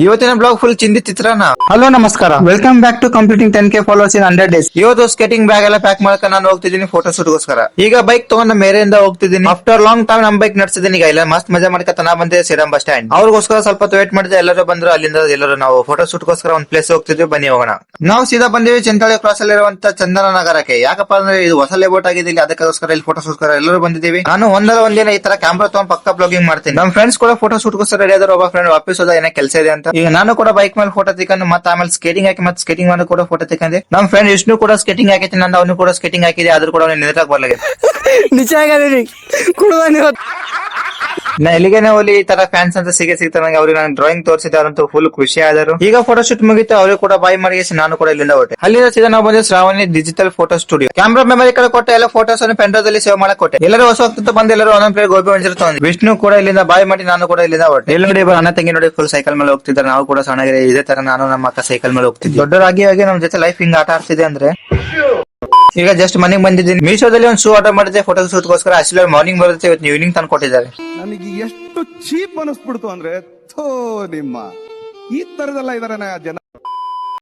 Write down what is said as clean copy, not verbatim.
ಇವತ್ತಿನ blog full ಚಿಂದಿ ಚಿತ್ರಾನ್ನ. ಹಲೋ ನಮಸ್ಕಾರ, welcome back to completing 10K followers in 100 days. ಇವತ್ತು ಸ್ಕೇಟಿಂಗ್ ಬ್ಯಾಗ್ ಎಲ್ಲ ಪ್ಯಾಕ್ ಮಾಡ್ಕೊಂಡು ನಾನು ಹೋಗ್ತಿದ್ದೀನಿ ಫೋಟೋ ಶೂಟ್ಗೋಸ್ಕರ. ಈಗ ಬೈಕ್ ತಗೊಂಡು ಮೇರೆಯಿಂದ ಹೋಗ್ತಿದ್ದೀನಿ. ಆಫ್ಟರ್ ಲಾಂಗ್ ಟೈಮ್ ನಮ್ ಬೈಕ್ ನಡೆಸಿದ್ದೀನಿ. ಈಗ ಎಲ್ಲ ಮಸ್ತ್ ಮಜಾ ಮಾಡ್ಕೊತ ನಾ ಬಂದೆ ಶ್ರೀರಾಮ್ ಬಸ್ ಸ್ಟ್ಯಾಂಡ್. ಅವ್ರಿಗೋಸ್ಕರ ಸ್ವಲ್ಪ ವೇಟ್ ಮಾಡಿದೆ. ಎಲ್ಲರೂ ಬಂದ್ರು. ಅಲ್ಲಿಂದ ಎಲ್ಲರೂ ನಾವು ಫೋಟೋ ಶೂಟ್ಗೋಸ್ಕರ ಒಂದ್ ಪ್ಲೇಸ್ ಹೋಗ್ತಿದ್ವಿ. ಬನ್ನಿ ಹೋಗೋಣ. ನಾವು ಸೀದಾ ಬಂದಿವಿ ಚಂತಾಳಿ ಕ್ರಾಸ್ ಅಲ್ಲಿರುವಂತ ಚಂದನ ನಗರಕ್ಕೆ. ಯಾಕಪ್ಪ ಅಂದ್ರೆ ಇದು ಹೊಸ ಲೇಔಟ್ ಆಗಿದೆ ಇಲ್ಲಿ, ಅದಕ್ಕೋಸ್ಕರ ಇಲ್ಲಿ ಫೋಟೋ ಶೂಟ್ಗೋಸ್ಕರ ಎಲ್ಲರೂ ಬಂದಿದ್ದೀವಿ. ನಾನು ಒಂದಿನ ಈ ತರ ಕ್ಯಾಮ್ರಾ ತಗೊಂಡ್ ಪಕ್ಕ ಬ್ಲಾಗಿಂಗ್ ಮಾಡ್ತೀನಿ. ನಮ್ಮ ಫ್ರೆಂಡ್ಸ್ ಕೂಡ ಫೋಟೋ ಶೂಟ್ಗೋಸ್ಕರ ರೆಡಿ ಆದ್ರು. ಒಬ್ಬ ಫ್ರೆಂಡ್ ವಾಪಸ್ ಹೋದ, ಏನೋ ಕೆಲಸ ಇದೆ ಅಂತ. ಈಗ ನಾನು ಕೂಡ ಬೈಕ್ ಮೇಲೆ ಫೋಟೋ ತೆಕೊಂಡು ಮತ್ತೆ ಆಮೇಲೆ ಸ್ಕೇಟಿಂಗ್ ಹಾಕಿ ಮತ್ತೆ ಸ್ಕೇಟಿಂಗ್ ಮಾಡಿ ಕೂಡ ಫೋಟೋ ತೆಕೊಂಡೆ. ನಮ್ಮ ಫ್ರೆಂಡ್ ವಿಷ್ಣು ಕೂಡ ಸ್ಕೇಟಿಂಗ್ ಹಾಕೈತಿ, ನಾನು ಅವನು ಕೂಡ ಸ್ಕೇಟಿಂಗ್ ಹಾಕಿದೆ. ಆದ್ರೂ ಕೂಡ ಅವ್ನು ನಿಂತಕ್ಕೆ ಬರ್ಲಾಗಿದೆ. ನಿಜ ಆಗಲಿ ನಾ ಎಲ್ಲಿಗೇನೆ ಹೋಗ್ಲಿ ಈ ತರ ಫ್ಯಾನ್ಸ್ ಅಂತ ಸಿಗ್ತಾರೆ ನಂಗೆ. ಅವ್ರಿಗೆ ನಾನು ಡ್ರಾಯಿಂಗ್ ತೋರಿಸಿದೆ, ಅವರಂತೂ ಫುಲ್ ಖುಷಿ ಆದರು. ಈಗ ಫೋಟೋ ಶೂಟ್ ಮುಗಿತು, ಅವ್ರಿಗೆ ಕೂಡ ಬಾಯ್ ಮಾಡಿ ನಾನು ಕೂಡ ಇಲ್ಲಿಂದ ಹೊಟ್ಟೆ. ಅಲ್ಲಿಂದ ಸೀದಾ ನಾವು ಬಂದು Shravani digital photo studio. Camera memory ಕಡೆ ಕೊಟ್ಟೆ, ಎಲ್ಲ ಫೋಟೋಸ್ ಅನ್ನು ಪೆಂಡ್ರೈವ್ ಸೇವ್ ಮಾಡಕ್ ಕೊಟ್ಟೆ. ಎಲ್ಲರೂ ಹೊಸ ಹೋಗ್ತಿತ್ತು ಬಂದು ಎಲ್ಲರೂ ಒಂದೊಂದ್ ಪ್ಲೇಟ್ ಗೋಬಿ ಮಂಚೂರಿ ತಗೊಂಡು ವಿಷ್ಣು ಕೂಡ ಇಲ್ಲಿಂದ ಬಾಯ್ ಮಾಡಿ ನಾನು ಕೂಡ ಇಲ್ಲಿಂದ ಹೊಟ್ಟೆ. ಇಲ್ಲಿ ನೋಡಿ ಅಣ್ಣ ತಂಗಿ ನೋಡಿ ಫುಲ್ ಸೈಕಲ್ ಮೇಲೆ ಹೋಗ್ತಿದ್ದಾರೆ. ನಾವು ಕೂಡ ಸಣ್ಣಗೆ ಇದೇ ತರ ನಾನು ನಮ್ಮ ಅಕ್ಕ ಸೈಕಲ್ ಮೇಲೆ ಹೋಗ್ತಿದ್ವಿ. ದೊಡ್ಡರಾಗಿ ಆಗಿ ನಮ್ ಜೊತೆ ಲೈಫ್ ಹಿಂಗ್ ಆಟ ಆಡ್ತಿದೆ ಅಂದ್ರೆ. ಈಗ ಜಸ್ಟ್ ಮನೆಗೆ ಬಂದಿದ್ದೀನಿ. ಮೀಶೋದಲ್ಲಿ ಒಂದು ಶೂ ಆರ್ಡರ್ ಮಾಡಿದೆ ಫೋಟೋ ಶೂಟ್ಗೋಸ್ಕರ. ಆಕ್ಚುಲಿ ಮಾರ್ನಿಂಗ್ ಬರುತ್ತೆ, ಇವತ್ತು ಈವ್ನಿಂಗ್ ತಂದು ಕೊಟ್ಟಿದ್ದಾರೆ. ನನಗೆ ಎಷ್ಟು ಚೀಪ್ ಅನಿಸ್ಬಿಡ್ತು ಅಂದ್ರೆ, ಥೋ ನಿಮ್ಮ ಈ ತರದೆಲ್ಲ ಇದಾರೆ ಜನ.